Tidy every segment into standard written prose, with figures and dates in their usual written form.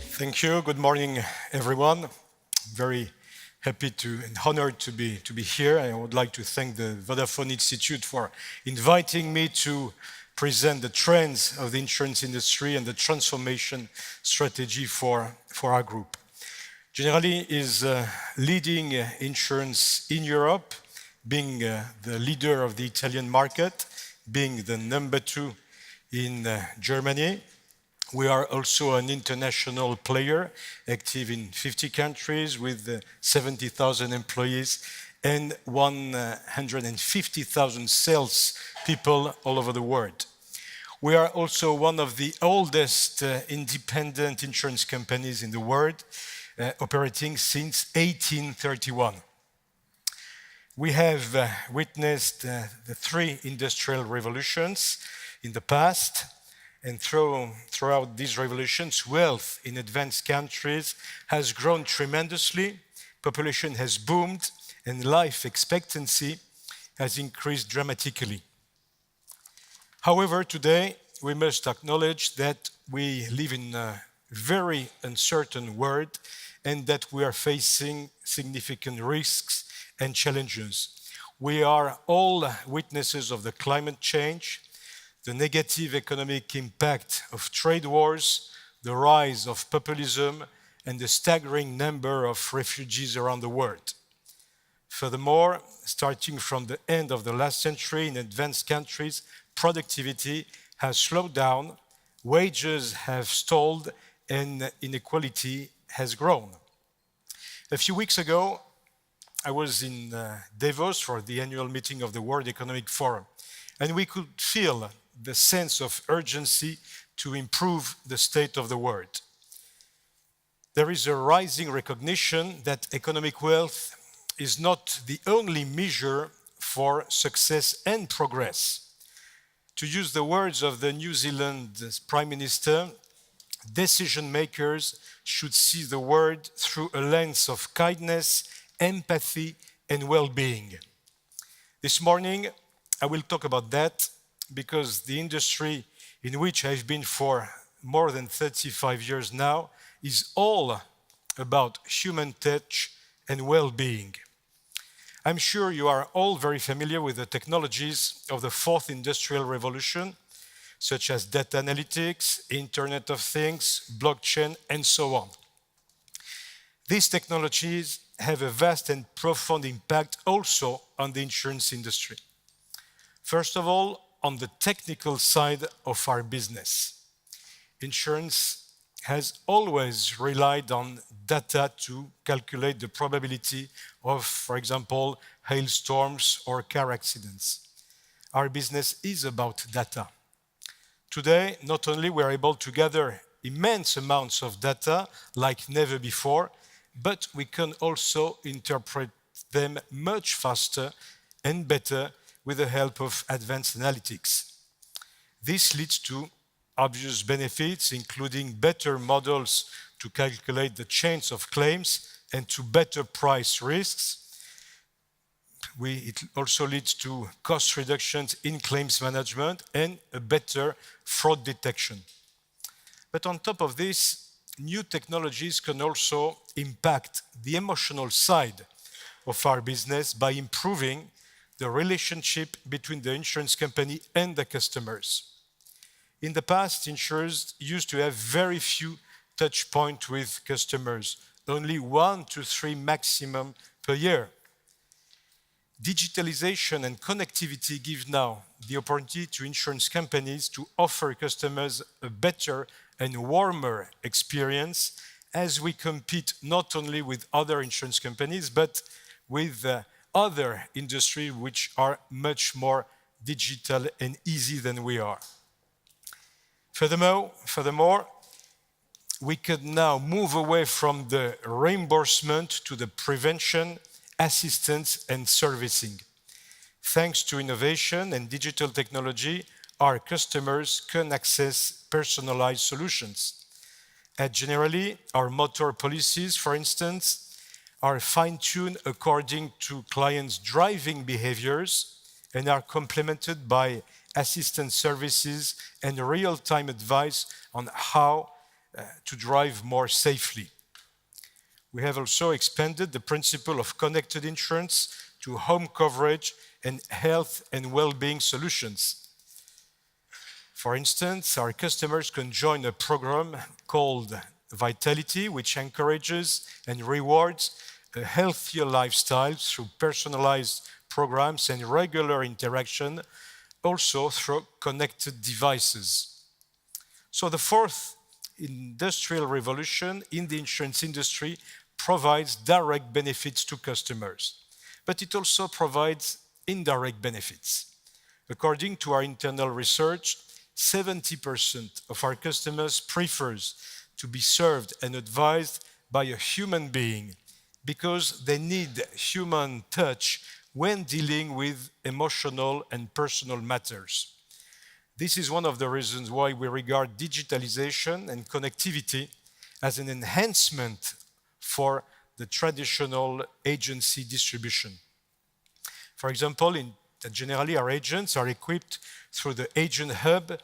Thank you. Good morning, everyone. Very happy and honored to be here. I would like to thank the Vodafone Institute for inviting me to present the trends of the insurance industry and the transformation strategy for our group. Generali is leading insurance in Europe, being the leader of the Italian market, being the number 2 in Germany. We are also an international player, active in 50 countries with 70,000 employees and 150,000 sales people all over the world. We are also one of the oldest independent insurance companies in the world, operating since 1831. We have witnessed the 3 industrial revolutions in the past, and throughout these revolutions, wealth in advanced countries has grown tremendously, population has boomed, and life expectancy has increased dramatically. However, today, we must acknowledge that we live in a very uncertain world and that we are facing significant risks and challenges. We are all witnesses of the climate change, the negative economic impact of trade wars, the rise of populism, and the staggering number of refugees around the world. Furthermore, starting from the end of the last century in advanced countries, productivity has slowed down, wages have stalled, and inequality has grown. A few weeks ago, I was in Davos for the annual meeting of the World Economic Forum, and we could feel the sense of urgency to improve the state of the world. There is a rising recognition that economic wealth is not the only measure for success and progress. To use the words of the New Zealand Prime Minister, decision makers should see the world through a lens of kindness, empathy, and well-being. This morning, I will talk about that because the industry in which I've been for more than 35 years now is all about human touch and well-being. I'm sure you are all very familiar with the technologies of the 4th industrial revolution, such as data analytics, Internet of Things, blockchain, and so on. These technologies have a vast and profound impact also on the insurance industry. First of all, on the technical side of our business. Insurance has always relied on data to calculate the probability of, for example, hailstorms or car accidents. Our business is about data. Today, not only we are able to gather immense amounts of data like never before, but we can also interpret them much faster and better with the help of advanced analytics. This leads to obvious benefits, including better models to calculate the chance of claims and to better price risks. It also leads to cost reductions in claims management and a better fraud detection. But on top of this, new technologies can also impact the emotional side of our business by improving the relationship between the insurance company and the customers. In the past, insurers used to have very few touch points with customers, only 1 to 3 maximum per year. Digitalization and connectivity give now the opportunity to insurance companies to offer customers a better and warmer experience as we compete not only with other insurance companies, but with other industries which are much more digital and easy than we are. Furthermore, we could now move away from the reimbursement to the prevention, assistance, and servicing. Thanks to innovation and digital technology, our customers can access personalized solutions. At Generali, our motor policies, for instance, are fine-tuned according to clients' driving behaviors and are complemented by assistance services and real-time advice on how to drive more safely. We have also expanded the principle of connected insurance to home coverage and health and well-being solutions. For instance, our customers can join a program called Vitality, which encourages and rewards a healthier lifestyle through personalized programs and regular interaction, also through connected devices. So the fourth industrial revolution in the insurance industry provides direct benefits to customers, but it also provides indirect benefits. According to our internal research, 70% of our customers prefers to be served and advised by a human being because they need human touch when dealing with emotional and personal matters. This is one of the reasons why we regard digitalization and connectivity as an enhancement for the traditional agency distribution. For example, at Generali, our agents are equipped through the Agent Hub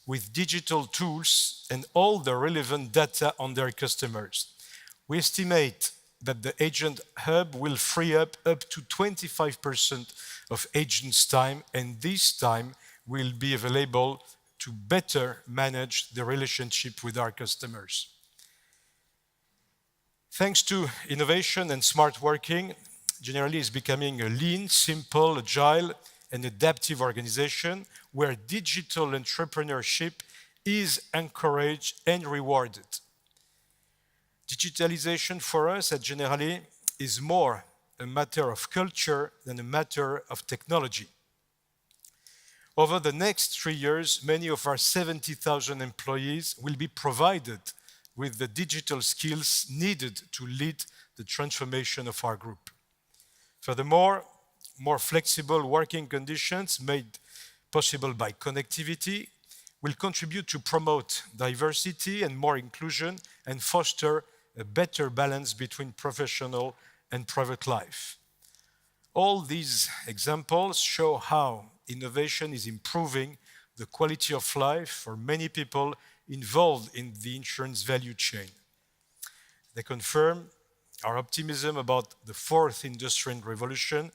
with digital tools and all the relevant data on their customers. We estimate that the Agent Hub will free up to 25% of agents' time, and this time will be available to better manage the relationship with our customers. Thanks to innovation and smart working, Generali is becoming a lean, simple, agile, and adaptive organization where digital entrepreneurship is encouraged and rewarded. Digitalization for us at Generali is more a matter of culture than a matter of technology. Over the next 3 years, many of our 70,000 employees will be provided with the digital skills needed to lead the transformation of our group. Furthermore, more flexible working conditions made possible by connectivity will contribute to promote diversity and more inclusion and foster a better balance between professional and private life. All these examples show how innovation is improving the quality of life for many people involved in the insurance value chain. They confirm our optimism about the fourth industrial revolution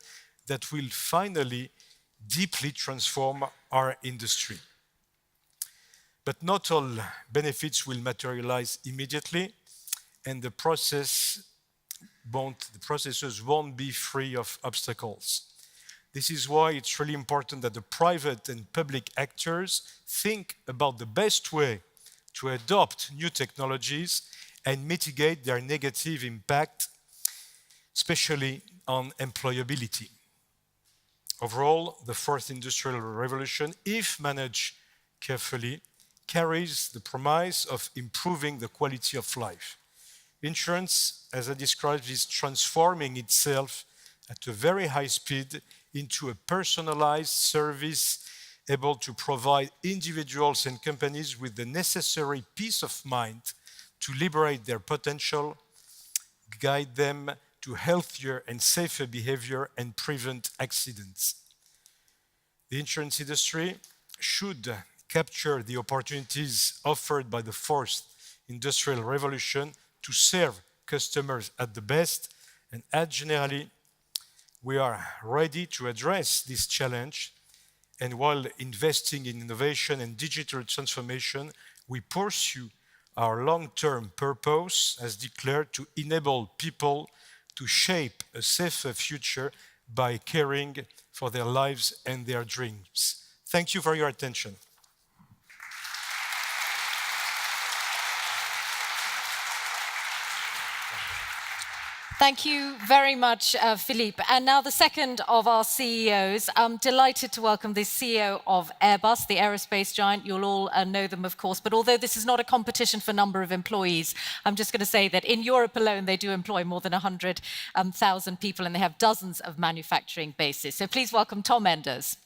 that will finally deeply transform our industry. But not all benefits will materialize immediately, and the processes won't be free of obstacles. This is why it's really important that the private and public actors think about the best way to adopt new technologies and mitigate their negative impact, especially on employability. Overall, the fourth industrial revolution, if managed carefully, carries the promise of improving the quality of life. Insurance, as I described, is transforming itself at a very high speed into a personalized service able to provide individuals and companies with the necessary peace of mind to liberate their potential, guide them to healthier and safer behavior, and prevent accidents. The insurance industry should capture the opportunities offered by the fourth industrial revolution to serve customers at the best, and at Generali, we are ready to address this challenge, and while investing in innovation and digital transformation, we pursue our long-term purpose as declared to enable people to shape a safer future by caring for their lives and their dreams. Thank you for your attention. Thank you very much, Philippe. And now the second of our CEOs. I'm delighted to welcome the CEO of Airbus, the aerospace giant. You'll all know them, of course. But although this is not a competition for number of employees, I'm just going to say that in Europe alone, they do employ more than 100,000 people, and they have dozens of manufacturing bases. So please welcome Tom Enders.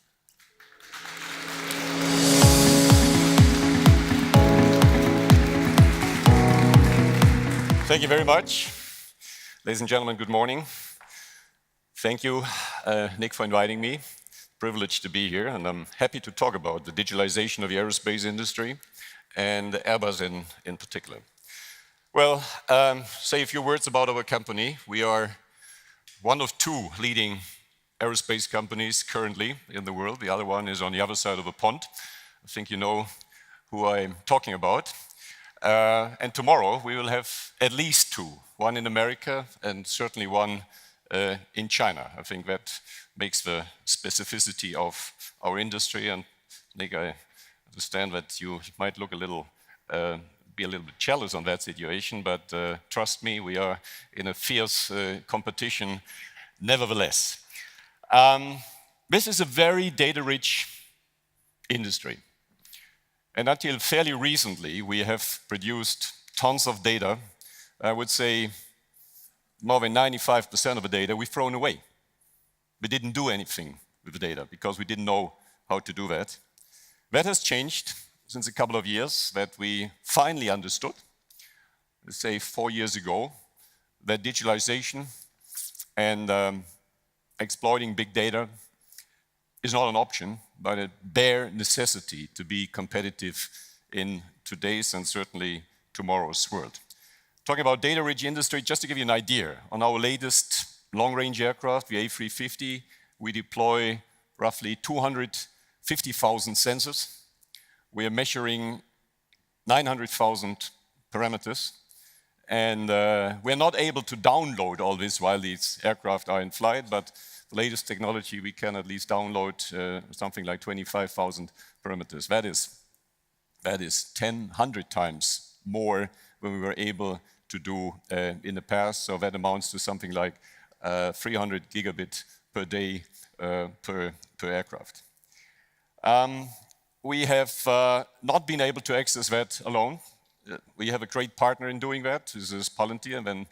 Thank you very much. Ladies and gentlemen, good morning. Thank you, Nick, for inviting me. Privileged to be here, and I'm happy to talk about the digitalization of the aerospace industry and Airbus in particular. Well, say a few words about our company. We are one of two leading aerospace companies currently in the world. The other one is on the other side of the pond. I think you know who I'm talking about. And tomorrow we will have at least two, one in America and certainly one in China. I think that makes the specificity of our industry. And Nick, I understand that you might look a little, be a little bit jealous on that situation, but trust me, we are in a fierce competition nevertheless. This is a very data-rich industry. And until fairly recently, we have produced tons of data. I would say more than 95% of the data we've thrown away. We didn't do anything with the data because we didn't know how to do that. That has changed since a couple of years, that we finally understood, let's say 4 years ago, that digitalization and exploiting big data is not an option, but a bare necessity to be competitive in today's and certainly tomorrow's world. Talking about data-rich industry, just to give you an idea, on our latest long-range aircraft, the A350, we deploy roughly 250,000 sensors. We are measuring 900,000 parameters, and we're not able to download all this while these aircraft are in flight, but the latest technology, we can at least download something like 25,000 parameters. That is 100 times more than we were able to do in the past. So that amounts to something like 300 gigabit per day per aircraft. We have not been able to access that alone. We have a great partner in doing that. This is Palantir, and then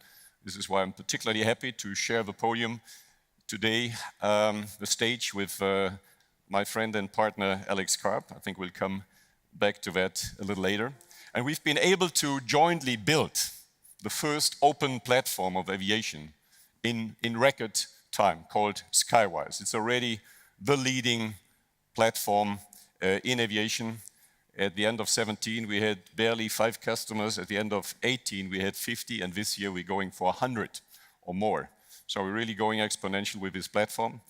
this is why I'm particularly happy to share the podium today, the stage with my friend and partner Alex Karp. I think we'll come back to that a little later. And we've been able to jointly build the first open platform of aviation in record time called Skywise. It's already the leading platform in aviation. At the end of 17, we had barely 5 customers. At the end of 18, we had 50, and this year we're going for 100 or more. So we're really going exponential with this platform.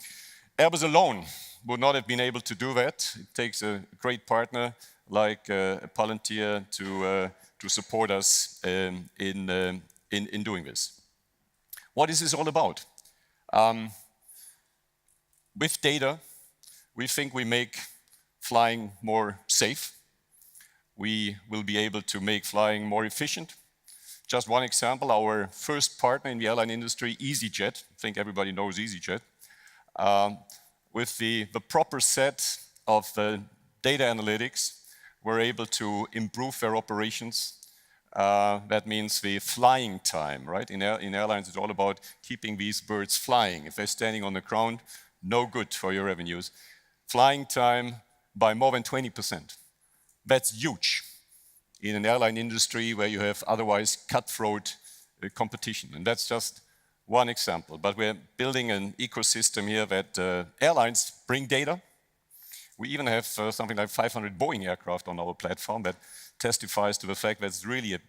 Airbus alone would not have been able to do that. It takes a great partner like Palantir to support us in doing this. What is this all about? With data, we think we make flying more safe. We will be able to make flying more efficient. Just one example, our first partner in the airline industry, EasyJet, I think everybody knows EasyJet, with the proper set of data analytics, we're able to improve their operations. That means the flying time, right? In airlines, it's all about keeping these birds flying. If they're standing on the ground, no good for your revenues. Flying time by more than 20%. That's huge in an airline industry where you have otherwise cutthroat competition. And that's just one example. But we're building an ecosystem here that airlines bring data. We even have something like 500 Boeing aircraft on our platform that testifies to the fact that it's really a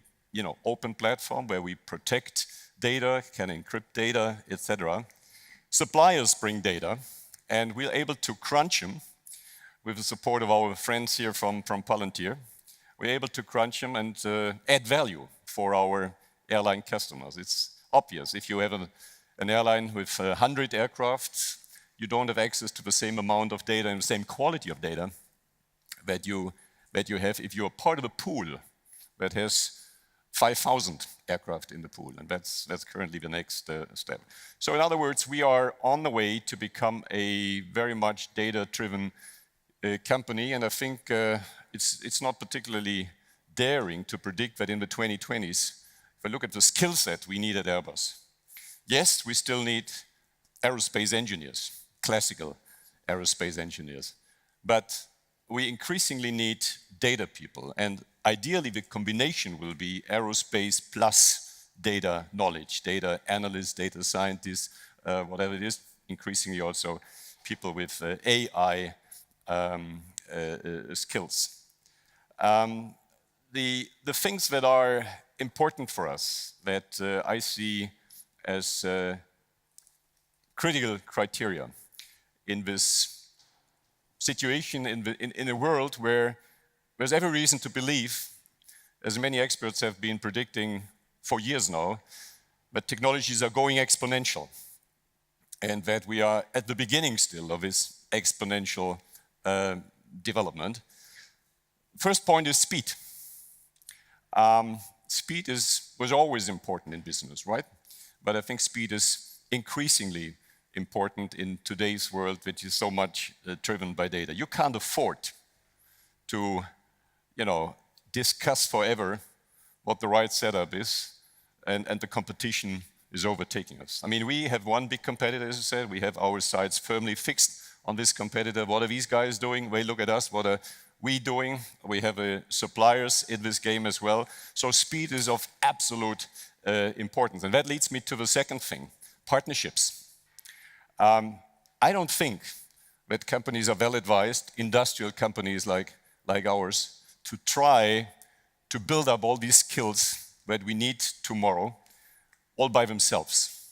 open platform where we protect data, can encrypt data, etc. Suppliers bring data, and we're able to crunch them with the support of our friends here from Palantir. We're able to crunch them and add value for our airline customers. It's obvious. If you have an airline with 100 aircraft, you don't have access to the same amount of data and the same quality of data that you have if you're part of a pool that has 5,000 aircraft in the pool, and that's currently the next step. So in other words, we are on the way to become a very much data-driven company, and I think it's not particularly daring to predict that in the 2020s, if I look at the skill set we need at Airbus, yes, we still need aerospace engineers, classical aerospace engineers, but we increasingly need data people, and ideally the combination will be aerospace plus data knowledge, data analysts, data scientists, whatever it is, increasingly also people with AI skills. The things that are important for us that I see as critical criteria in this situation, in a world where there's every reason to believe, as many experts have been predicting for years now, that technologies are going exponential and that we are at the beginning still of this exponential development. First point is speed. Speed was always important in business, right? But I think speed is increasingly important in today's world, which is so much driven by data. You can't afford to, discuss forever what the right setup is, and the competition is overtaking us. I mean, we have one big competitor, as I said. We have our sights firmly fixed on this competitor. What are these guys doing? They look at us. What are we doing? We have suppliers in this game as well. So speed is of absolute importance. And that leads me to the second thing, partnerships. I don't think that companies are well advised, industrial companies like ours, to try to build up all these skills that we need tomorrow all by themselves.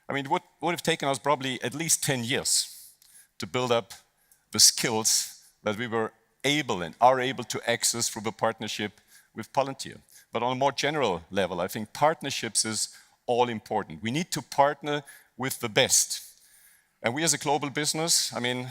I mean, it would have taken us probably at least 10 years to build up the skills that we were able and are able to access through the partnership with Palantir. But on a more general level, I think partnerships is all important. We need to partner with the best. And we as a global business, I mean,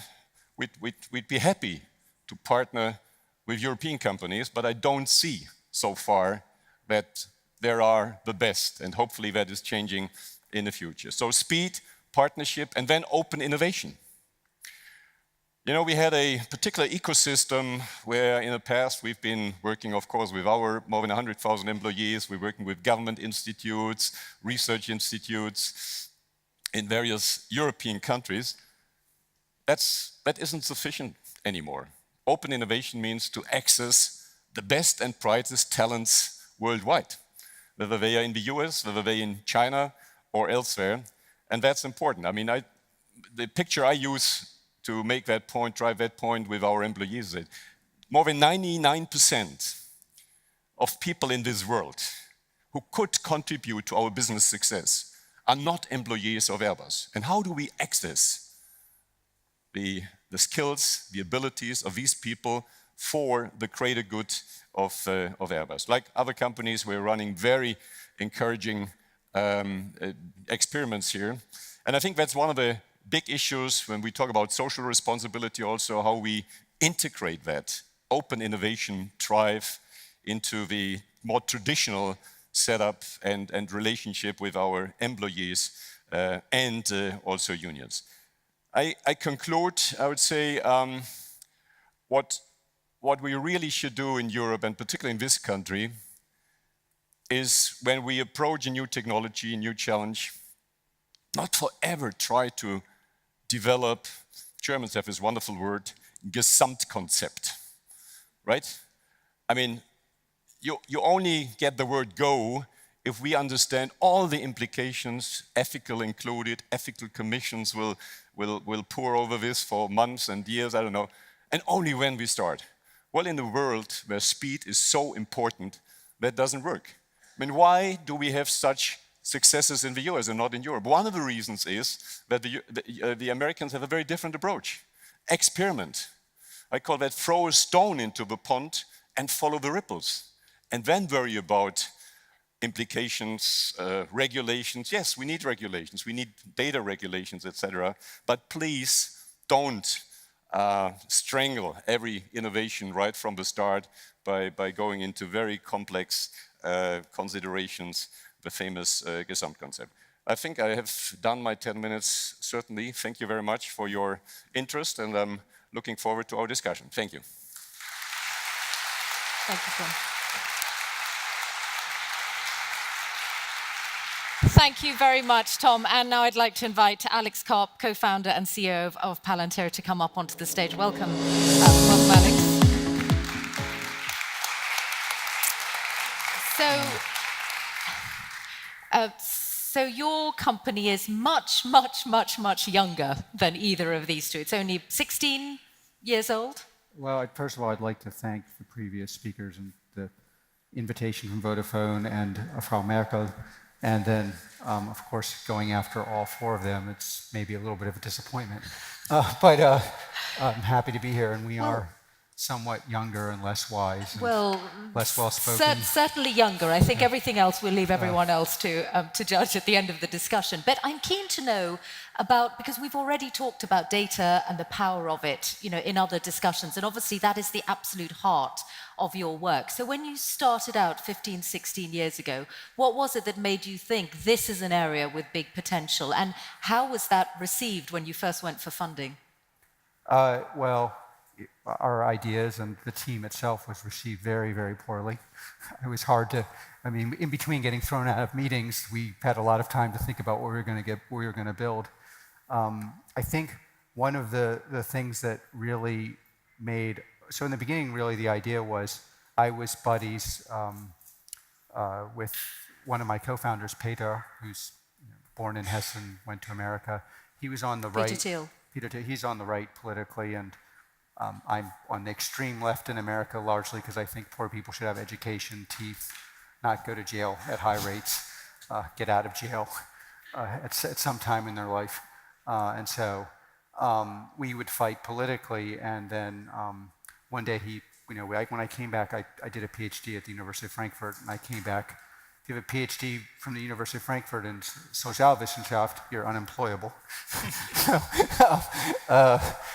we'd be happy to partner with European companies, but I don't see so far that there are the best, and hopefully that is changing in the future. So speed, partnership, and then open innovation. We had a particular ecosystem where in the past we've been working, of course, with our more than 100,000 employees. We're working with government institutes, research institutes in various European countries. That isn't sufficient anymore. Open innovation means to access the best and brightest talents worldwide, whether they are in the US, whether they're in China or elsewhere. And that's important. I mean, the picture I use to make that point, drive that point with our employees, is more than 99% of people in this world who could contribute to our business success are not employees of Airbus. And how do we access the skills, the abilities of these people for the greater good of Airbus? Like other companies, we're running very encouraging experiments here. And I think that's one of the big issues when we talk about social responsibility also, how we integrate that open innovation drive into the more traditional setup and relationship with our employees and also unions. I conclude, I would say, what we really should do in Europe, and particularly in this country, is when we approach a new technology, a new challenge, not forever try to develop, Germans have this wonderful word, Gesamtkonzept, right? I mean, you only get the word go if we understand all the implications, ethical included. Ethical commissions will pour over this for months and years, I don't know, and only when we start. Well, in a world where speed is so important, that doesn't work. I mean, why do we have such successes in the US and not in Europe? One of the reasons is that the Americans have a very different approach. Experiment. I call that throw a stone into the pond and follow the ripples. And then worry about implications, regulations. Yes, we need regulations. We need data regulations, etc. But please don't strangle every innovation right from the start by going into very complex considerations, the famous Gesamtkonzept. I think I have done my 10 minutes, certainly. Thank you very much for your interest, and I'm looking forward to our discussion. Thank you. Thank you, Tom. Thank you very much, Tom. And now I'd like to invite Alex Karp, co-founder and CEO of Palantir, to come up onto the stage. Welcome, welcome, Alex. So your company is much, much, much, much younger than either of these two. It's only 16 years old. Well, first of all, I'd like to thank the previous speakers and the invitation from Vodafone and Frau Merkel, and then, of course, going after all four of them, it's maybe a little bit of a disappointment. But I'm happy to be here, and we are somewhat younger and less wise and less well-spoken. Certainly younger. I think everything else we'll leave everyone else to judge at the end of the discussion. But I'm keen to know about, because we've already talked about data and the power of it, in other discussions, and obviously that is the absolute heart of your work. So when you started out 15, 16 years ago, what was it that made you think this is an area with big potential? And how was that received when you first went for funding? Well, our ideas and the team itself was received very, very poorly. It was hard to, in between getting thrown out of meetings, we had a lot of time to think about what we were going to build. I think one of the things that really made, so in the beginning, really the idea was I was buddies with one of my co-founders, Peter, who's born in Hessen, went to America. He was on the right. Peter Thiel. He's on the right politically, and I'm on the extreme left in America, largely because I think poor people should have education, teeth, not go to jail at high rates, get out of jail at some time in their life. And so we would fight politically, and then one day when I came back, I did a PhD at the University of Frankfurt, and I came back. If you have a PhD from the University of Frankfurt in Sozialwissenschaft, you're unemployable.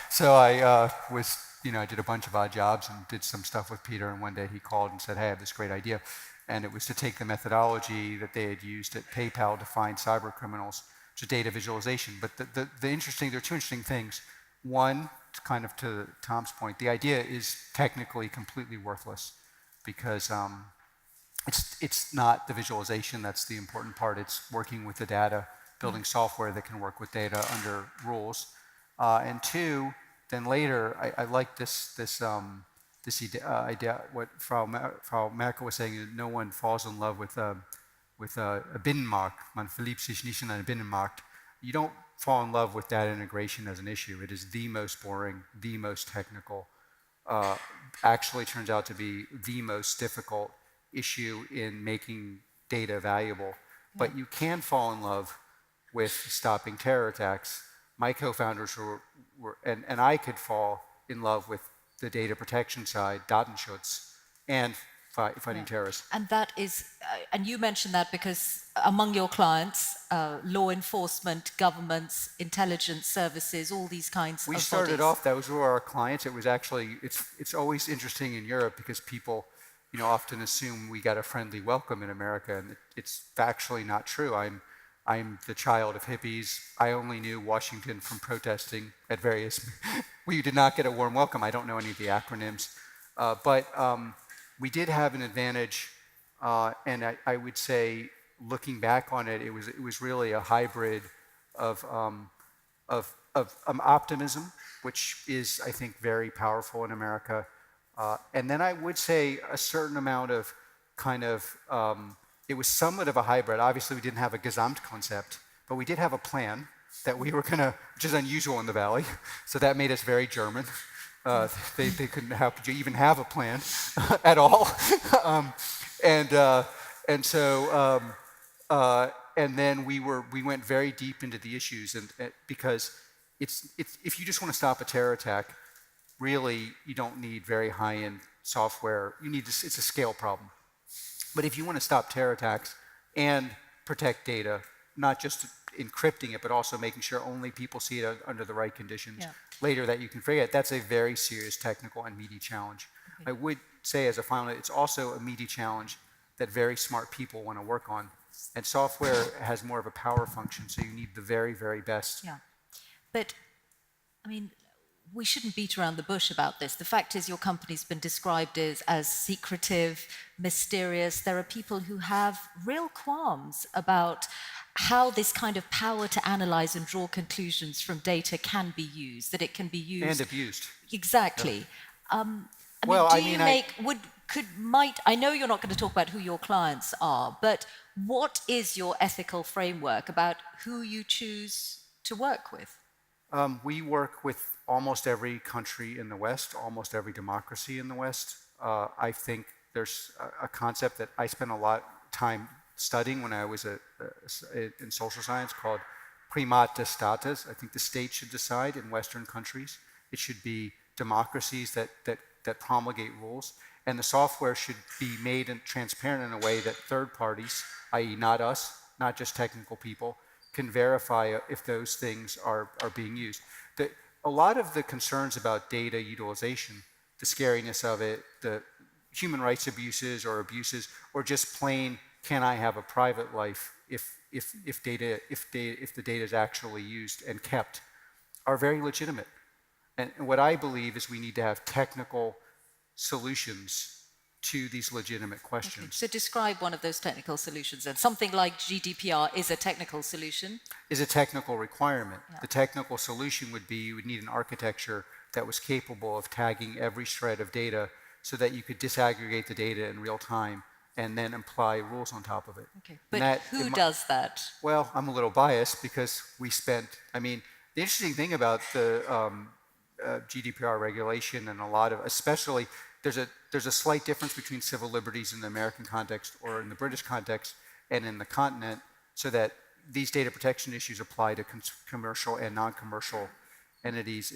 So I was, I did a bunch of odd jobs and did some stuff with Peter, and one day he called and said, hey, I have this great idea. And it was to take the methodology that they had used at PayPal to find cyber criminals, which is data visualization. But there are two interesting things. One, kind of to Tom's point, the idea is technically completely worthless because it's not the visualization that's the important part. It's working with the data, building software that can work with data under rules. And two, then later, I like this idea. What Frau Merkel was saying: no one falls in love with a Binnenmarkt. Man verliebt sich nicht in einen Binnenmarkt. You don't fall in love with data integration as an issue. It is the most boring, the most technical. Actually, turns out to be the most difficult issue in making data valuable. But you can fall in love with stopping terror attacks. My co-founders were and I could fall in love with the data protection side, Datenschutz, and fighting terrorists. And that is, and you mentioned that because among your clients, law enforcement, governments, intelligence services, all these kinds of bodies. We started off, those were our clients. It was actually, it's always interesting in Europe because people, often assume we got a friendly welcome in America, and it's factually not true. I'm the child of hippies. I only knew Washington from protesting at various. We did not get a warm welcome. I don't know any of the acronyms, but we did have an advantage, and I would say, looking back on it, it was really a hybrid of optimism, which is, I think, very powerful in America. And then I would say a certain amount of it was somewhat of a hybrid. Obviously, we didn't have a Gesamtkonzept, but we did have a plan that we were which is unusual in the Valley. So that made us very German. They couldn't even have a plan at all. And then we went very deep into the issues, and because if you just want to stop a terror attack, really, you don't need very high-end software. It's a scale problem. But if you want to stop terror attacks and protect data, not just encrypting it, but also making sure only people see it under the right conditions, later that you can figure it, that's a very serious technical and meaty challenge. Okay. I would say as a final, it's also a meaty challenge that very smart people want to work on. And software has more of a power function, so you need the very, very best. Yeah. But, we shouldn't beat around the bush about this. The fact is your company's been described as secretive, mysterious. There are people who have real qualms about how this kind of power to analyze and draw conclusions from data can be used, that it can be used. And abused. Exactly. Yeah. I know you're not going to talk about who your clients are, but what is your ethical framework about who you choose to work with? We work with almost every country in the West, almost every democracy in the West. I think there's a concept that I spent a lot of time studying when I was in social science called primata status. I think the state should decide in Western countries. It should be democracies that promulgate rules. And the software should be made and transparent in a way that third parties, i.e. not us, not just technical people, can verify if those things are being used. A lot of the concerns about data utilization, the scariness of it, the human rights abuses, or just plain, can I have a private life if the data is actually used and kept, are very legitimate. And what I believe is we need to have technical solutions to these legitimate questions. Okay. So describe one of those technical solutions. And something like GDPR is a technical solution? Is a technical requirement. Yeah. The technical solution would be you would need an architecture that was capable of tagging every shred of data so that you could disaggregate the data in real time and then apply rules on top of it. Okay, but who does that? Well, I'm a little biased because we spent, the interesting thing about the GDPR regulation and a lot of, especially, there's a slight difference between civil liberties in the American context or in the British context and in the continent, so that these data protection issues apply to commercial and non-commercial entities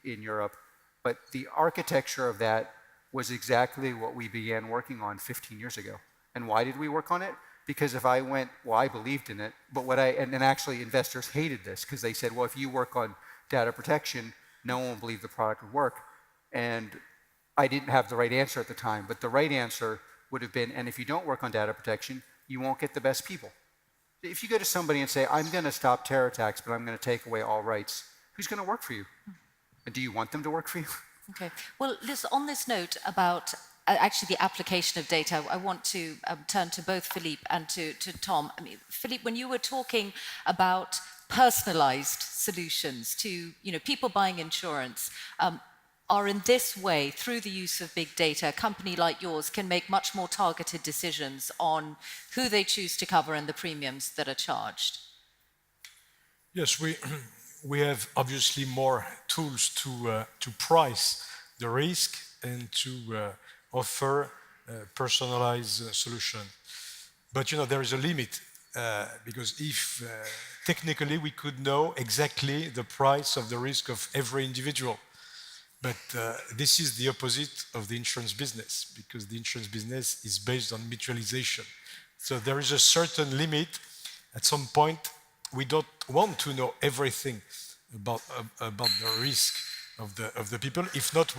in Europe. But the architecture of that was exactly what we began working on 15 years ago. And why did we work on it? Because if I went, well, I believed in it, but and actually investors hated this because they said, well, if you work on data protection, no one will believe the product would work. And I didn't have the right answer at the time, but the right answer would have been, and if you don't work on data protection, you won't get the best people. If you go to somebody and say, I'm going to stop terror attacks, but I'm going to take away all rights, who's going to work for you? And do you want them to work for you? Okay. Well, on this note about actually the application of data, I want to turn to both Philippe and to Tom. Philippe, when you were talking about personalized solutions to people buying insurance, are in this way, through the use of big data, a company like yours can make much more targeted decisions on who they choose to cover and the premiums that are charged. Yes, we have obviously more tools to price the risk and to offer personalized solution. But there is a limit because if technically we could know exactly the price of the risk of every individual. But this is the opposite of the insurance business, because the insurance business is based on mutualization. So there is a certain limit. At some point, we don't want to know everything about the risk of the people. If not,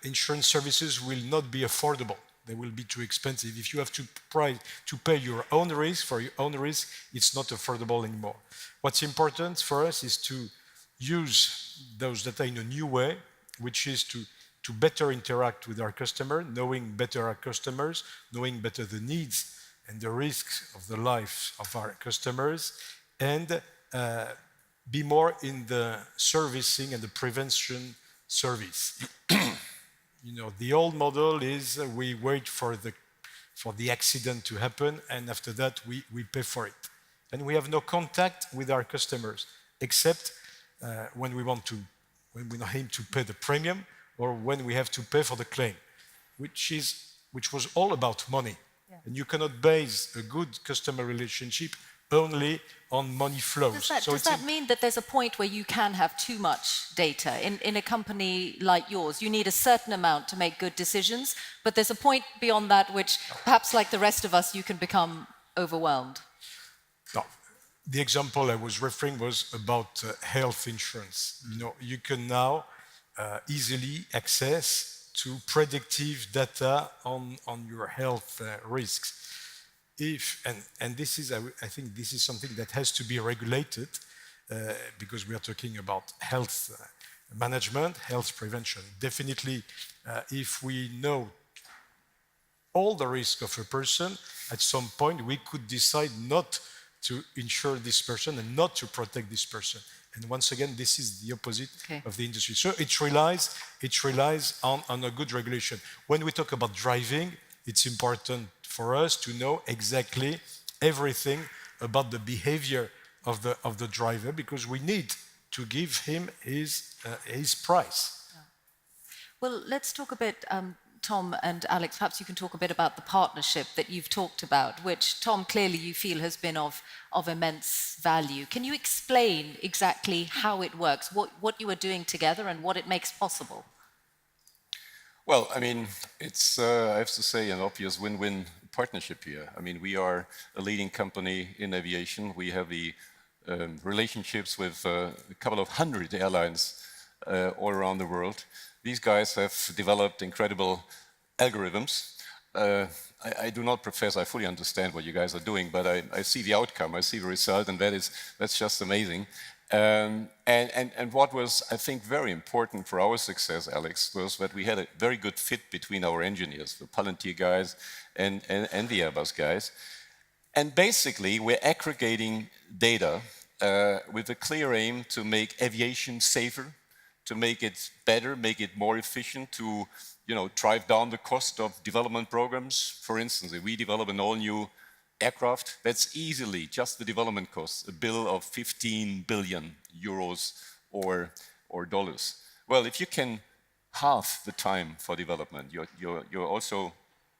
insurance services will not be affordable. They will be too expensive. If you have to pay your own risk for your own risk, it's not affordable anymore. What's important for us is to use those data in a new way, which is to better interact with our customer, knowing better our customers, knowing better the needs and the risks of the life of our customers, and be more in the servicing and the prevention service. The old model is we wait for the accident to happen, and after that we pay for it. And we have no contact with our customers, except when we aim to pay the premium or when we have to pay for the claim, which was all about money. Yeah. And you cannot base a good customer relationship only on money flows. Does that mean that there's a point where you can have too much data? In a company like yours, you need a certain amount to make good decisions, but there's a point beyond that which, perhaps like the rest of us, you can become overwhelmed. No. The example I was referring was about health insurance. You can now easily access to predictive data on your health risks. And this is, I think this is something that has to be regulated because we are talking about health management, health prevention. Definitely, if we know all the risk of a person, at some point we could decide not to insure this person and not to protect this person. And once again, this is the opposite of the industry. So it relies on a good regulation. When we talk about driving, it's important for us to know exactly everything about the behavior of the driver, because we need to give him his price. Well, let's talk a bit, Tom and Alex, perhaps you can talk a bit about the partnership that you've talked about, which, Tom, clearly you feel has been of immense value. Can you explain exactly how it works, what you are doing together and what it makes possible? Well, I mean, it's, I have to say, an obvious win-win partnership here. I mean, we are a leading company in aviation. We have the relationships with a couple of hundred airlines all around the world. These guys have developed incredible algorithms. I do not profess I fully understand what you guys are doing, but I see the outcome, I see the result, and that's just amazing. And what was, I think, very important for our success, Alex, was that we had a very good fit between our engineers, the Palantir guys and the Airbus guys. And basically, we're aggregating data with a clear aim to make aviation safer, to make it better, make it more efficient, to drive down the cost of development programs. For instance, if we develop an all-new aircraft, that's easily just the development costs, a bill of 15 billion euros or dollars. Well, if you can halve the time for development, you're also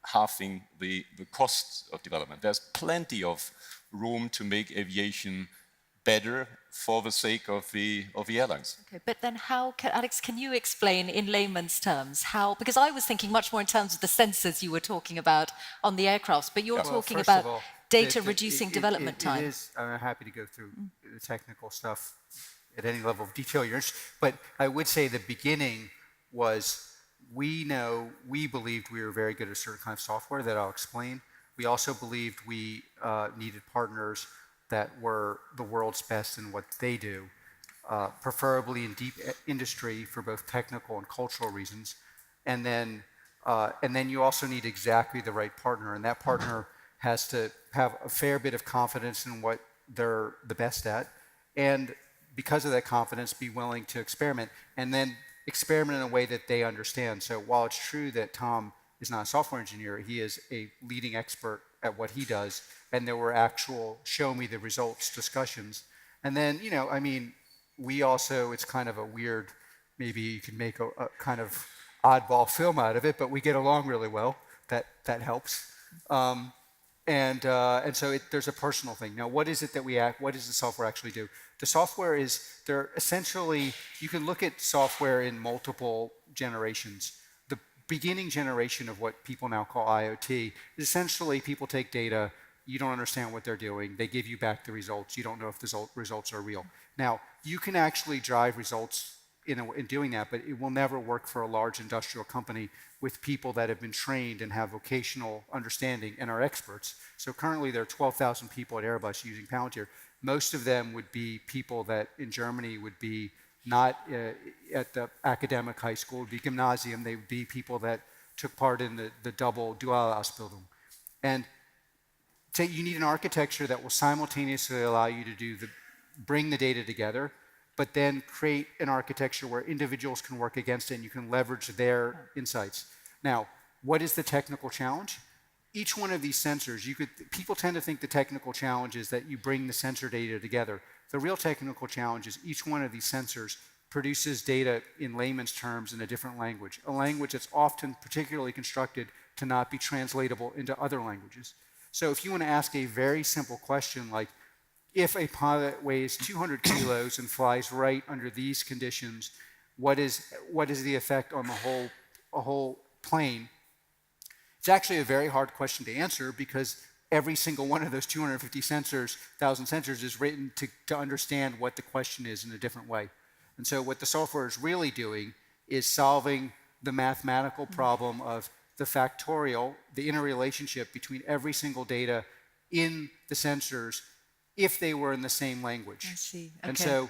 halving the costs of development. There's plenty of room to make aviation better for the sake of the airlines. Okay, but then how, Alex, can you explain in layman's terms how, because I was thinking much more in terms of the sensors you were talking about on the aircrafts, but you're talking about data reducing development time. I'm happy to go through the technical stuff at any level of detail you're interested, but I would say the beginning was we believed we were very good at a certain kind of software that I'll explain. We also believed we needed partners that were the world's best in what they do, preferably in deep industry for both technical and cultural reasons. And then you also need exactly the right partner, and that partner has to have a fair bit of confidence in what they're the best at, and because of that confidence, be willing to experiment, and then experiment in a way that they understand. So while it's true that Tom is not a software engineer, he is a leading expert at what he does, and there were actual show me the results discussions. And then, I mean, we also, it's kind of a weird, maybe you can make a kind of oddball film out of it, but we get along really well. That helps. And so there's a personal thing. Now, what is it that what does the software actually do? The software is, they're essentially, you can look at software in multiple generations. The beginning generation of what people now call IoT is essentially people take data, you don't understand what they're doing, they give you back the results, you don't know if the results are real. Now, you can actually drive results in doing that, but it will never work for a large industrial company with people that have been trained and have vocational understanding and are experts. So currently there are 12,000 people at Airbus using Palantir. Most of them would be people that in Germany would be not at the academic high school, would be gymnasium, they would be people that took part in the double Dualausbildung. And so you need an architecture that will simultaneously allow you to bring the data together, but then create an architecture where individuals can work against it and you can leverage their insights. Now, what is the technical challenge? Each one of these sensors, people tend to think the technical challenge is that you bring the sensor data together. The real technical challenge is each one of these sensors produces data in layman's terms in a different language, a language that's often particularly constructed to not be translatable into other languages. So if you want to ask a very simple question like, if a pilot weighs 200 kilos and flies right under these conditions, what is the effect on the whole plane? It's actually a very hard question to answer because every single one of those 250 sensors, 1,000 sensors, is written to understand what the question is in a different way. And so what the software is really doing is solving the mathematical problem of the factorial, the interrelationship between every single data in the sensors if they were in the same language. I see. Okay. And so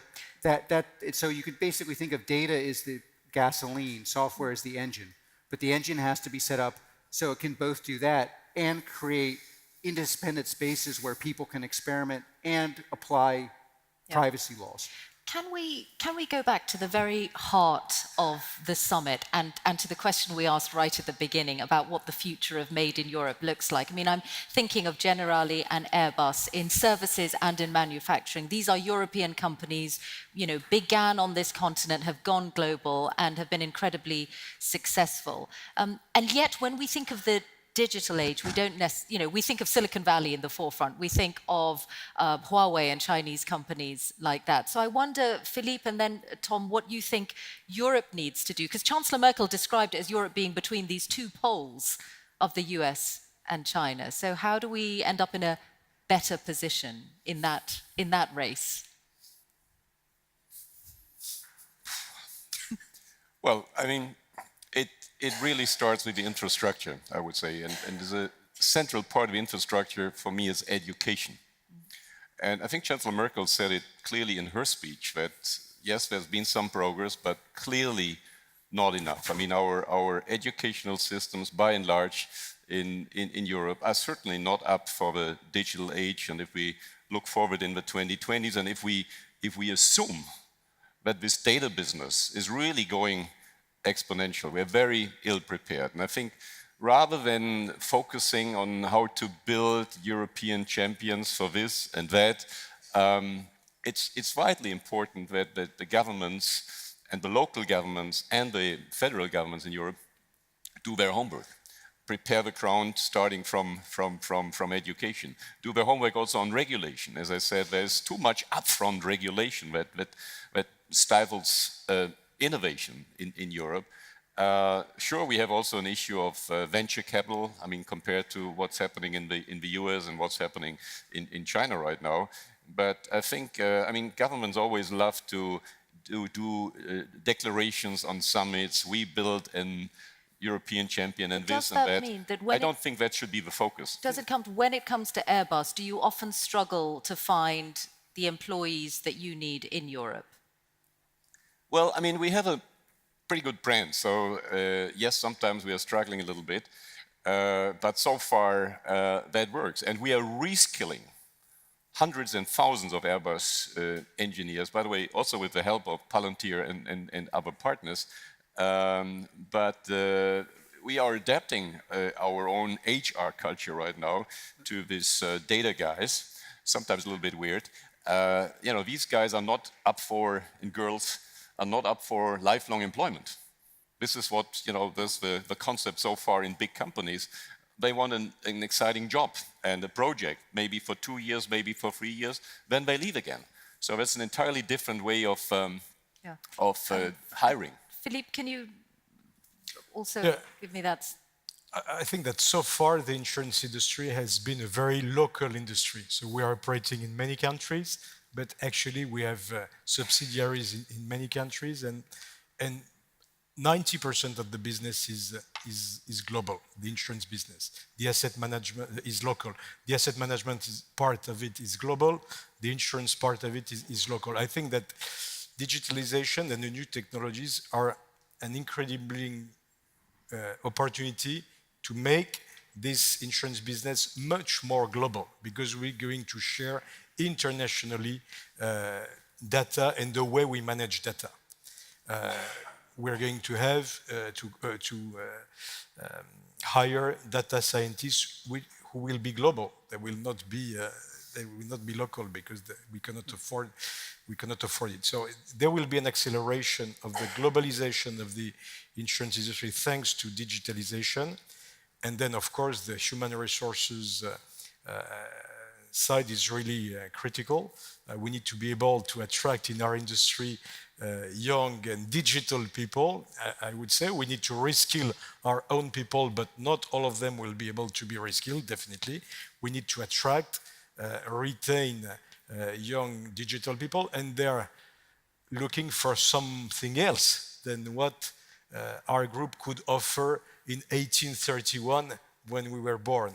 so you could basically think of data as the gasoline, software as the engine. But the engine has to be set up so it can both do that and create independent spaces where people can experiment and apply privacy laws. Can we go back to the very heart of the summit and to the question we asked right at the beginning about what the future of Made in Europe looks like? I mean, I'm thinking of Generali and Airbus in services and in manufacturing. These are European companies, you know, began on this continent, have gone global and have been incredibly successful. And yet, when we think of the digital age, we don't we think of Silicon Valley in the forefront. We think of Huawei and Chinese companies like that. So I wonder, Philippe and then Tom, what you think Europe needs to do, because Chancellor Merkel described it as Europe being between these two poles of the US and China. So how do we end up in a better position in that race? Well, I mean, it really starts with the infrastructure, I would say, and there's a central part of infrastructure for me is education. And I think Chancellor Merkel said it clearly in her speech that, yes, there's been some progress, but clearly not enough. I mean, our educational systems, by and large, in Europe are certainly not up for the digital age. And if we look forward in the 2020s, and if we assume that this data business is really going exponential, we're very ill prepared. And I think rather than focusing on how to build European champions for this and that, it's vitally important that the governments and the local governments and the federal governments in Europe do their homework. Prepare the ground starting from education. Do their homework also on regulation. As I said, there's too much upfront regulation that stifles innovation in Europe. Sure, we have also an issue of venture capital. I mean, compared to what's happening in the US and what's happening in China right now. But I think, I mean, governments always love to do declarations on summits. We build an European champion and this and that. Does that mean that when I don't think that should be the focus. When it comes to Airbus, do you often struggle to find the employees that you need in Europe? Well, I mean, we have a pretty good brand. So yes, sometimes we are struggling a little bit, but so far that works. And we are reskilling hundreds and thousands of Airbus engineers, by the way, also with the help of Palantir and other partners. But we are adapting our own HR culture right now to these data guys, sometimes a little bit weird. You know, these guys are not up for, and girls, are not up for lifelong employment. This is what, you know, there's the concept so far in big companies. They want an exciting job and a project, maybe for 2 years, maybe for 3 years, then they leave again. So that's an entirely different way of hiring. Philippe, can you also give me that? I think that so far the insurance industry has been a very local industry. So we are operating in many countries, but actually we have subsidiaries in many countries, and 90% of the business is global, the insurance business. The asset management is local. The asset management part of it is global. The insurance part of it is local. I think that digitalization and the new technologies are an incredibly opportunity to make this insurance business much more global, because we're going to share internationally data and the way we manage data. We're going to have to hire data scientists who will be global. They will not be local, because we cannot afford it. So there will be an acceleration of the globalization of the insurance industry thanks to digitalization. And then, of course, the human resources side is really critical. We need to be able to attract in our industry young and digital people. I would say we need to reskill our own people, but not all of them will be able to be reskilled, definitely. We need to attract, retain young digital people, and they're looking for something else than what our group could offer in 1831 when we were born.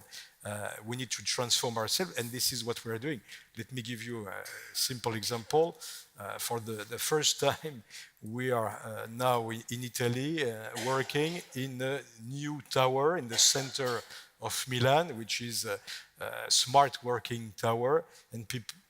We need to transform ourselves, and this is what we are doing. Let me give you a simple example. For the first time, we are now in Italy working in a new tower in the center of Milan, which is a smart working tower, and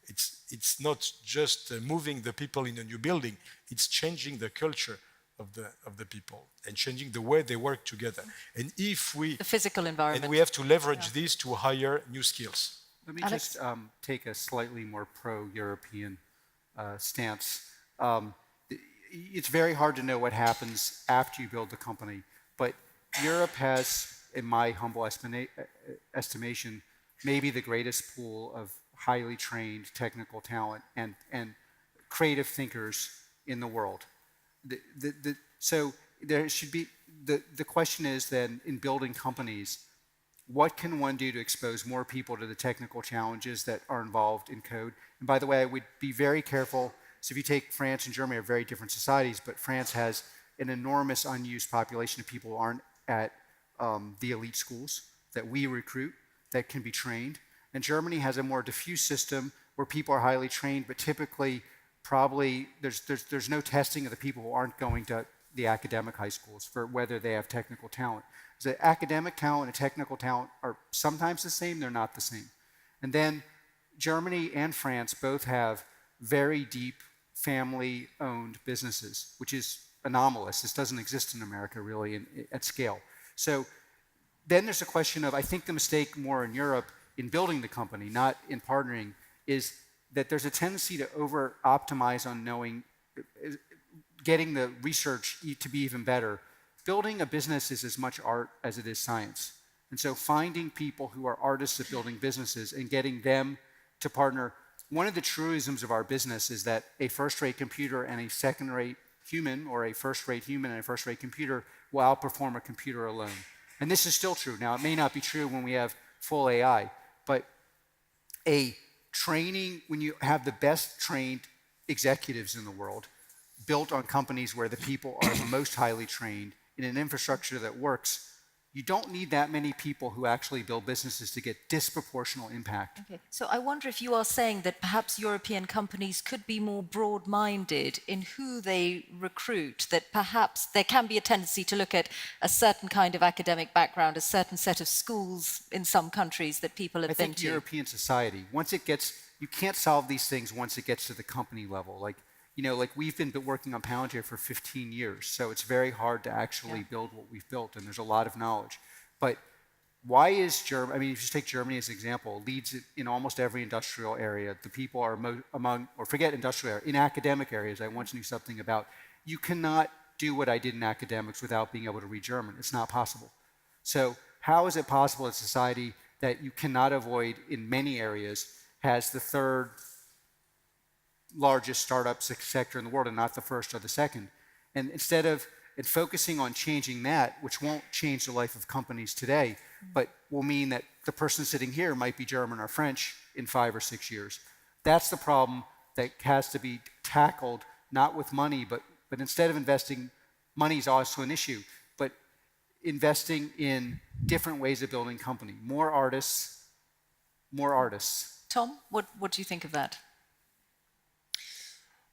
It's not just moving the people in a new building, it's changing the culture of the people and changing the way they work together. And if we... The physical environment. And we have to leverage this to hire new skills. Let me Alex? just take a slightly more pro-European stance. It's very hard to know what happens after you build the company, but Europe has, in my humble estimation, maybe the greatest pool of highly trained technical talent and creative thinkers in the world. So there should be, the question is then, in building companies, what can one do to expose more people to the technical challenges that are involved in code? And by the way, I would be very careful. So if you take France and Germany, are very different societies, but France has an enormous unused population of people who aren't at the elite schools that we recruit, that can be trained. And Germany has a more diffuse system where people are highly trained, but typically, probably, there's no testing of the people who aren't going to the academic high schools for whether they have technical talent. So academic talent and technical talent are sometimes the same, they're not the same. And then Germany and France both have very deep family-owned businesses, which is anomalous. This doesn't exist in America really at scale. So then there's a question of, I think the mistake more in Europe in building the company, not in partnering, is that there's a tendency to over-optimize on knowing, getting the research to be even better. Building a business is as much art as it is science. And so finding people who are artists at building businesses and getting them to partner. One of the truisms of our business is that a first-rate computer and a second-rate human, or a first-rate human and a first-rate computer, will outperform a computer alone. And this is still true. Now, it may not be true when we have full AI, but when you have the best trained executives in the world, built on companies where the people are the most highly trained, in an infrastructure that works, you don't need that many people who actually build businesses to get disproportional impact. Okay. So I wonder if you are saying that perhaps European companies could be more broad-minded in who they recruit, that perhaps there can be a tendency to look at a certain kind of academic background, a certain set of schools in some countries that people have been to. I think European society, you can't solve these things once it gets to the company level. Like we've been working on Palantir for 15 years, so it's very hard to actually build what we've built, and there's a lot of knowledge. But why is Germany, if you just take Germany as an example, leads in almost every industrial area. The people are forget industrial area, in academic areas, I once knew something about, you cannot do what I did in academics without being able to read German. It's not possible. So how is it possible in society that you cannot avoid, in many areas, has the third largest startup sector in the world and not the first or the second? And instead of focusing on changing that, which won't change the life of companies today, but will mean that the person sitting here might be German or French in 5 or 6 years. That's the problem that has to be tackled, not with money, but instead of investing, money is also an issue, but investing in different ways of building company. More artists. Tom, what do you think of that?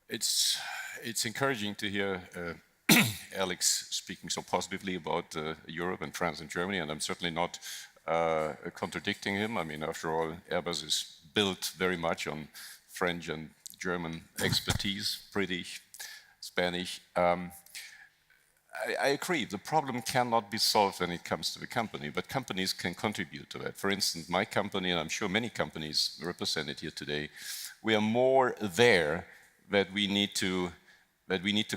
It's encouraging to hear Alex speaking so positively about Europe and France and Germany, and I'm certainly not contradicting him. I mean, after all, Airbus is built very much on French and German expertise, British, Spanish. I agree, the problem cannot be solved when it comes to the company, but companies can contribute to that. For instance, my company, and I'm sure many companies represented here today, we are more there that we need to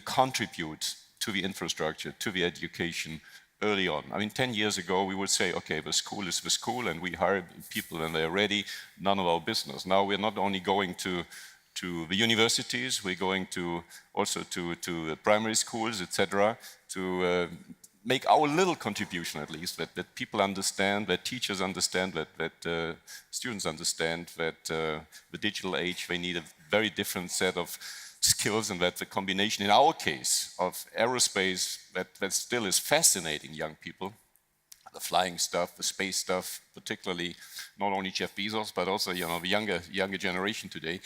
contribute to the infrastructure, to the education early on. I mean, 10 years ago, we would say, okay, the school is the school, and we hire people when they're ready, none of our business. Now we're not only going to the universities, we're going also to primary schools, etc., to make our little contribution at least, that people understand, that teachers understand, that students understand that the digital age, they need a very different set of skills, and that the combination, in our case, of aerospace that still is fascinating young people, the flying stuff, the space stuff, particularly not only Jeff Bezos, but also the younger generation today,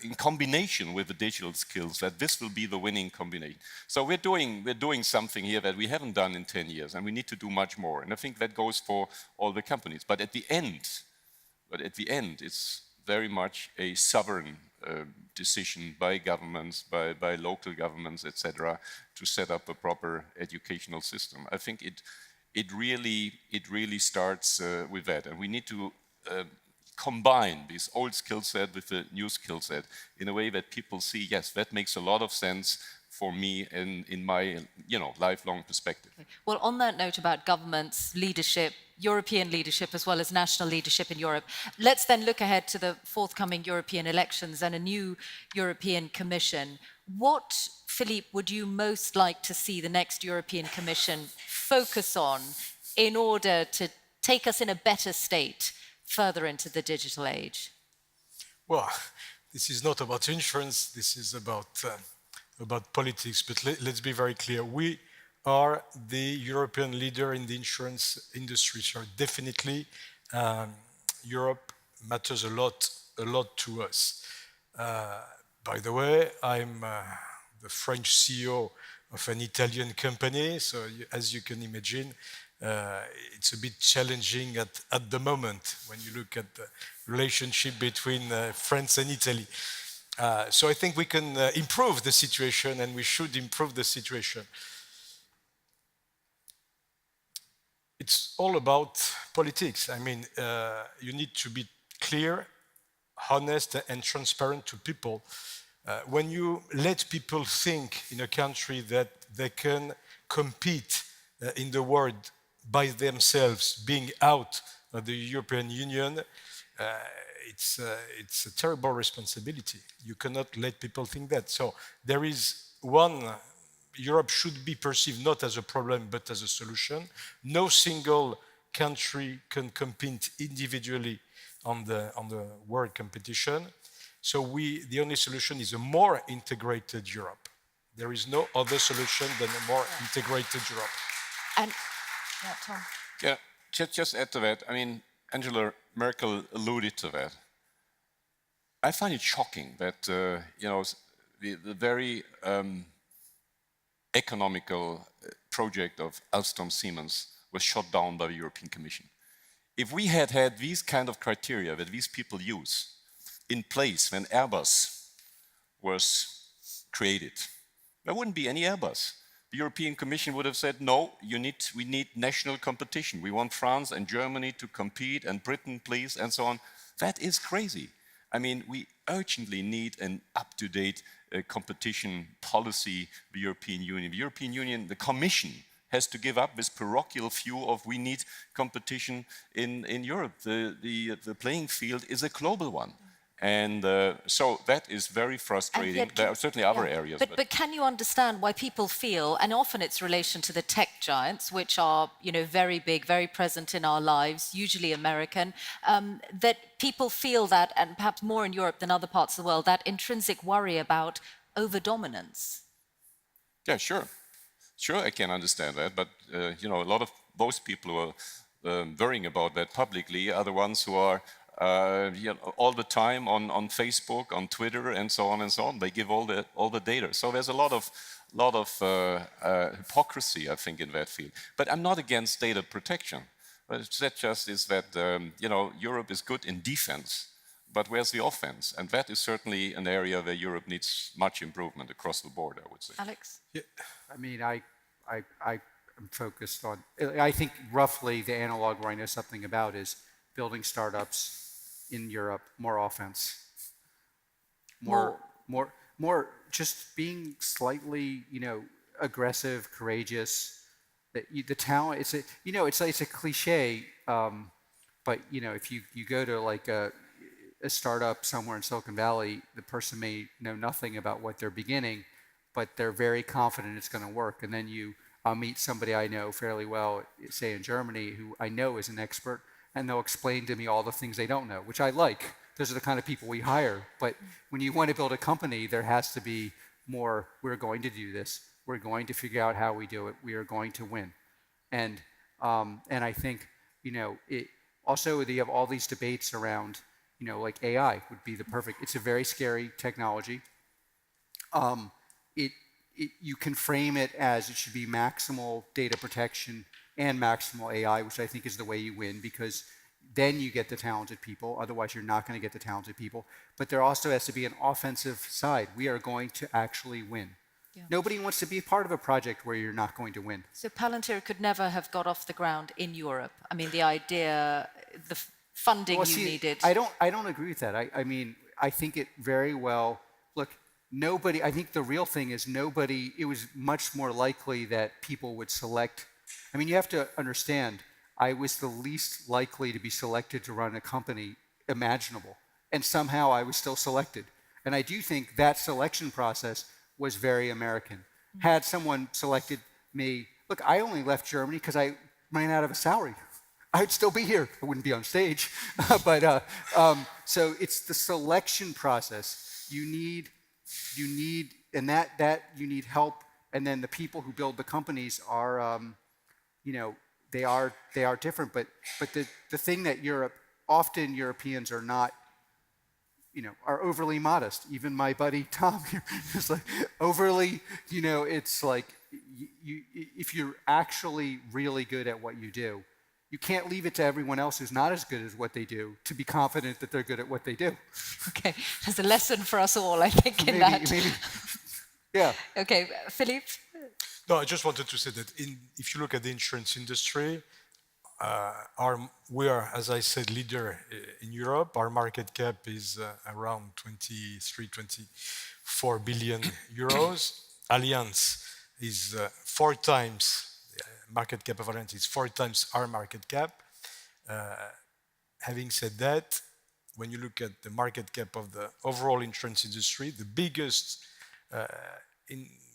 in combination with the digital skills, that this will be the winning combination. So we're doing something here that we haven't done in 10 years, and we need to do much more. And I think that goes for all the companies. But at the end, it's very much a sovereign decision by governments, by local governments, etc., to set up a proper educational system. I think it really starts with that, and we need to combine this old skill set with the new skill set in a way that people see, yes, that makes a lot of sense for me in my lifelong perspective. Well, on that note about governments, leadership, European leadership as well as national leadership in Europe, let's then look ahead to the forthcoming European elections and a new European Commission. What, Philippe, would you most like to see the next European Commission focus on in order to take us in a better state further into the digital age? Well, this is not about insurance, this is about politics, but let's be very clear. We are the European leader in the insurance industry, so definitely Europe matters a lot to us. By the way, I'm the French CEO of an Italian company, so as you can imagine, it's a bit challenging at the moment when you look at the relationship between France and Italy. So I think we can improve the situation, and we should improve the situation. It's all about politics. I mean, you need to be clear, honest, and transparent to people. When you let people think in a country that they can compete in the world by themselves, being out of the European Union, it's a terrible responsibility. You cannot let people think that. So there is one, Europe should be perceived not as a problem, but as a solution. No single country can compete individually on the world competition. So the only solution is a more integrated Europe. There is no other solution than a more integrated Europe. And, Tom. Yeah, just add to that. I mean, Angela Merkel alluded to that. I find it shocking that the very economical project of Alstom Siemens was shut down by the European Commission. If we had had these kind of criteria that these people use in place when Airbus was created, there wouldn't be any Airbus. The European Commission would have said, no, we need national competition. We want France and Germany to compete, and Britain, please, and so on. That is crazy. I mean, we urgently need an up-to-date competition policy, the European Union. The European Union, the Commission, has to give up this parochial view of we need competition in Europe. The playing field is a global one. And so that is very frustrating. There are certainly other areas. But can you understand why people feel, and often it's relation to the tech giants, which are very big, very present in our lives, usually American, that people feel that, and perhaps more in Europe than other parts of the world, that intrinsic worry about over-dominance? Yeah, sure. Sure, I can understand that. But, a lot of those people who are worrying about that publicly are the ones who are all the time on Facebook, on Twitter, and so on and so on. They give all the data. So there's a lot of hypocrisy, I think, in that field. But I'm not against data protection. That just is that Europe is good in defense, but where's the offense? And that is certainly an area where Europe needs much improvement across the board, I would say. Alex? Yeah. I mean, I'm focused on. I think roughly the analog where I know something about is building startups in Europe, more offense, more just being slightly, aggressive, courageous. The talent, it's a cliche, but if you go to like a startup somewhere in Silicon Valley, the person may know nothing about what they're beginning, but they're very confident it's going to work. And then I'll meet somebody I know fairly well, say in Germany, who I know is an expert, and they'll explain to me all the things they don't know, which I like. Those are the kind of people we hire. But when you want to build a company, there has to be more, we're going to do this. We're going to figure out how we do it. We are going to win. And I think, also you have all these debates around, like AI would be the perfect, it's a very scary technology. You can frame it as it should be maximal data protection and maximal AI, which I think is the way you win, because then you get the talented people. Otherwise, you're not going to get the talented people. But there also has to be an offensive side. We are going to actually win. Yeah. Nobody wants to be part of a project where you're not going to win. So Palantir could never have got off the ground in Europe. I mean, the idea, the funding you needed. I don't agree with that. I mean, I think it very well. Look, nobody. I think the real thing is nobody. It was much more likely that people would select. I mean, you have to understand. I was the least likely to be selected to run a company imaginable. And somehow I was still selected. And I do think that selection process was very American. Had someone selected me, look, I only left Germany because I ran out of a salary. I'd still be here. I wouldn't be on stage. So it's the selection process. You need, and that you need help. And then the people who build the companies are, they are different, but the thing that often Europeans are not, are overly modest. Even my buddy Tom here is like overly, it's like if you're actually really good at what you do, you can't leave it to everyone else who's not as good as what they do to be confident that they're good at what they do. Okay, there's a lesson for us all, I think, in that. Maybe, yeah. Okay, Philippe? No, I just wanted to say that if you look at the insurance industry, we are, as I said, leader in Europe. Our market cap is around 23, 24 billion euros. Allianz is 4 times, market cap of Allianz is 4 times our market cap. Having said that, when you look at the market cap of the overall insurance industry, the biggest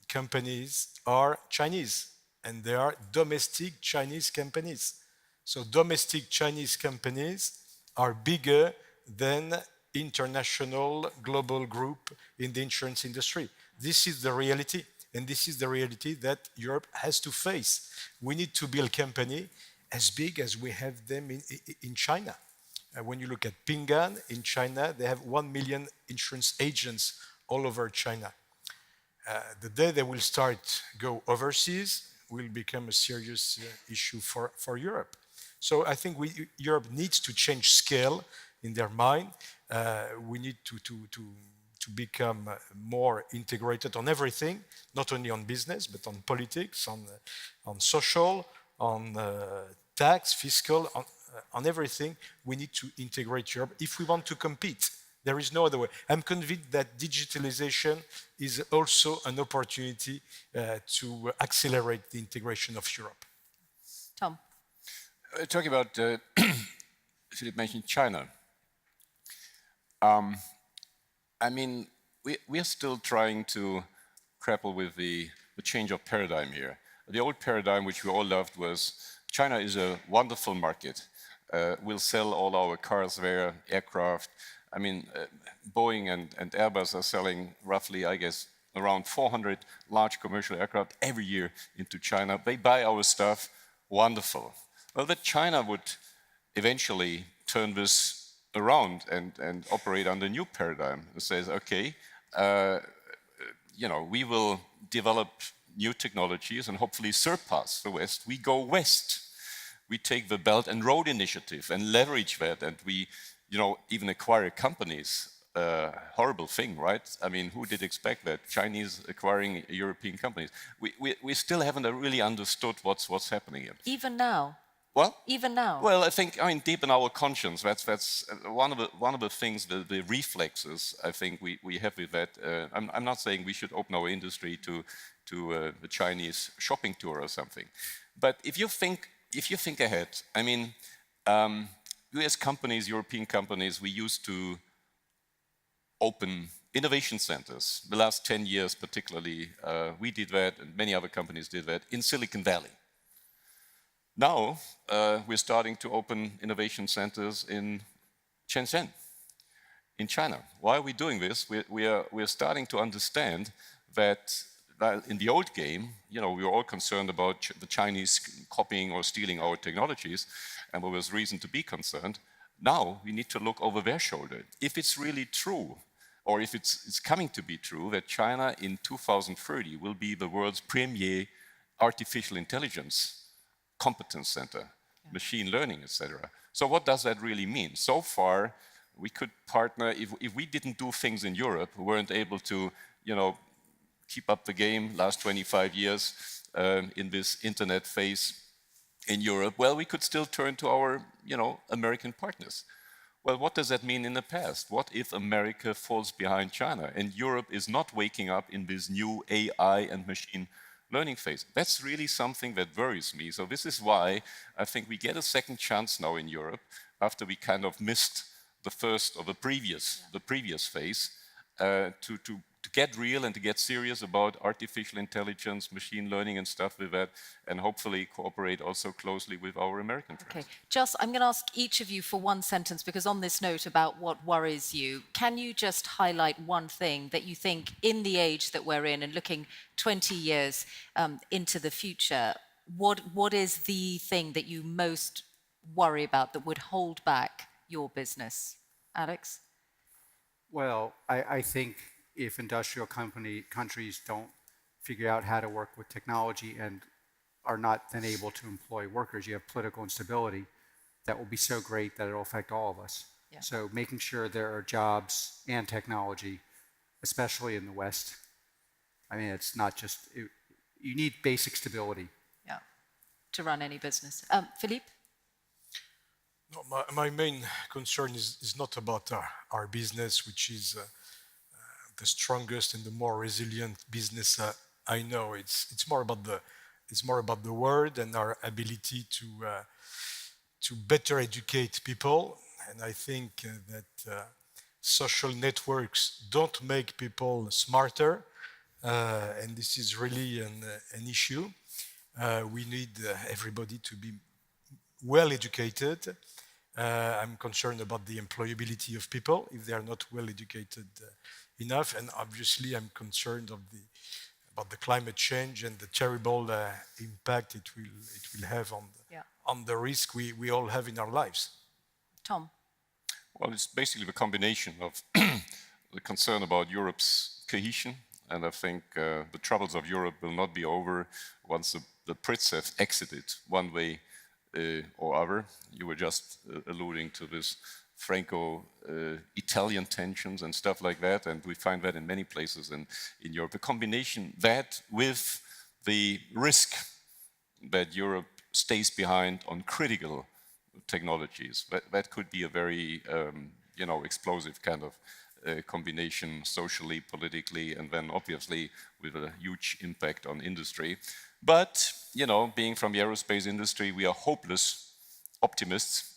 companies are Chinese, and they are domestic Chinese companies. So domestic Chinese companies are bigger than international global group in the insurance industry. This is the reality, and this is the reality that Europe has to face. We need to build a company as big as we have them in China. When you look at Ping An in China, they have 1 million insurance agents all over China. The day they will go overseas will become a serious issue for Europe. So I think Europe needs to change scale in their mind. We need to become more integrated on everything, not only on business, but on politics, on social, on tax, fiscal, on everything. We need to integrate Europe if we want to compete. There is no other way. I'm convinced that digitalization is also an opportunity to accelerate the integration of Europe. Tom. Talking about, Philippe mentioned China. I mean, we are still trying to grapple with the change of paradigm here. The old paradigm, which we all loved, was China is a wonderful market. We'll sell all our cars there, aircraft. I mean, Boeing and Airbus are selling roughly, I guess, around 400 large commercial aircraft every year into China. They buy our stuff, wonderful. Well, that China would eventually turn this around and operate under a new paradigm. It says, okay, we will develop new technologies and hopefully surpass the West. We go West. We take the Belt and Road Initiative and leverage that, and we even acquire companies, horrible thing, right? I mean, who did expect that? Chinese acquiring European companies. We still haven't really understood what's happening here. Even now? Well, even now? Well, I think, deep in our conscience, that's one of the things, the reflexes I think we have with that. I'm not saying we should open our industry to the Chinese shopping tour or something, but if you think ahead, I mean, US companies, European companies, we used to open innovation centers. The last 10 years particularly, we did that, and many other companies did that, in Silicon Valley. Now, we're starting to open innovation centers in Shenzhen, in China. Why are we doing this? We're starting to understand that in the old game, we were all concerned about the Chinese copying or stealing our technologies, and there was reason to be concerned. Now we need to look over their shoulder. If it's really true, or if it's coming to be true, that China in 2030 will be the world's premier artificial intelligence competence center, machine learning, etc. So what does that really mean? So far, we could partner, if we didn't do things in Europe, we weren't able to, keep up the game last 25 years in this internet phase in Europe, well, we could still turn to our, American partners. Well, what does that mean in the past? What if America falls behind China and Europe is not waking up in this new AI and machine learning phase? That's really something that worries me. So this is why I think we get a second chance now in Europe after we kind of missed the first or the previous phase to get real and to get serious about artificial intelligence, machine learning and stuff with that, and hopefully cooperate also closely with our American friends. Okay, I'm going to ask each of you for one sentence, because on this note about what worries you, can you just highlight one thing that you think in the age that we're in and looking 20 years into the future, what is the thing that you most worry about that would hold back your business? Alex? Well, I think if industrial countries don't figure out how to work with technology and are not then able to employ workers, you have political instability that will be so great that it'll affect all of us. Yeah. So making sure there are jobs and technology, especially in the West. I mean, it's not just, you need basic stability. Yeah, to run any business. Philippe? No, my main concern is not about our business, which is the strongest and the more resilient business I know. It's more about the world and our ability to better educate people. And I think that social networks don't make people smarter, and this is really an issue. We need everybody to be well educated. I'm concerned about the employability of people if they are not well educated enough, and obviously I'm concerned about the climate change and the terrible impact it will have on the risk we all have in our lives. Tom? Well, it's basically the combination of the concern about Europe's cohesion, and I think the troubles of Europe will not be over once the Brits have exited one way or other. You were just alluding to this Franco-Italian tensions and stuff like that, and we find that in many places in Europe. The combination that with the risk that Europe stays behind on critical technologies, that could be a very explosive kind of combination socially, politically, and then obviously with a huge impact on industry. But, being from the aerospace industry, we are hopeless optimists.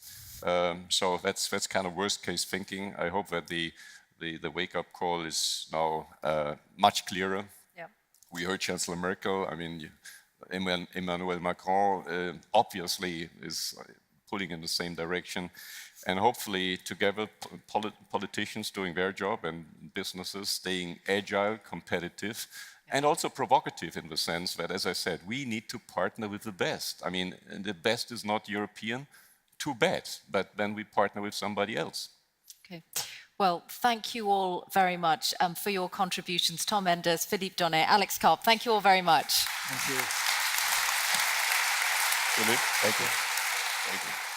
So that's kind of worst case thinking. I hope that the wake-up call is now much clearer. Yeah. We heard Chancellor Merkel. I mean, Emmanuel Macron obviously is pulling in the same direction. And hopefully together, politicians doing their job and businesses staying agile, competitive, and also provocative in the sense that, as I said, we need to partner with the best. I mean, the best is not European, too bad, but then we partner with somebody else. Okay. Well, thank you all very much for your contributions. Tom Enders, Philippe Donnet, Alex Karp, thank you all very much. Thank you. Philippe, thank you. Thank you.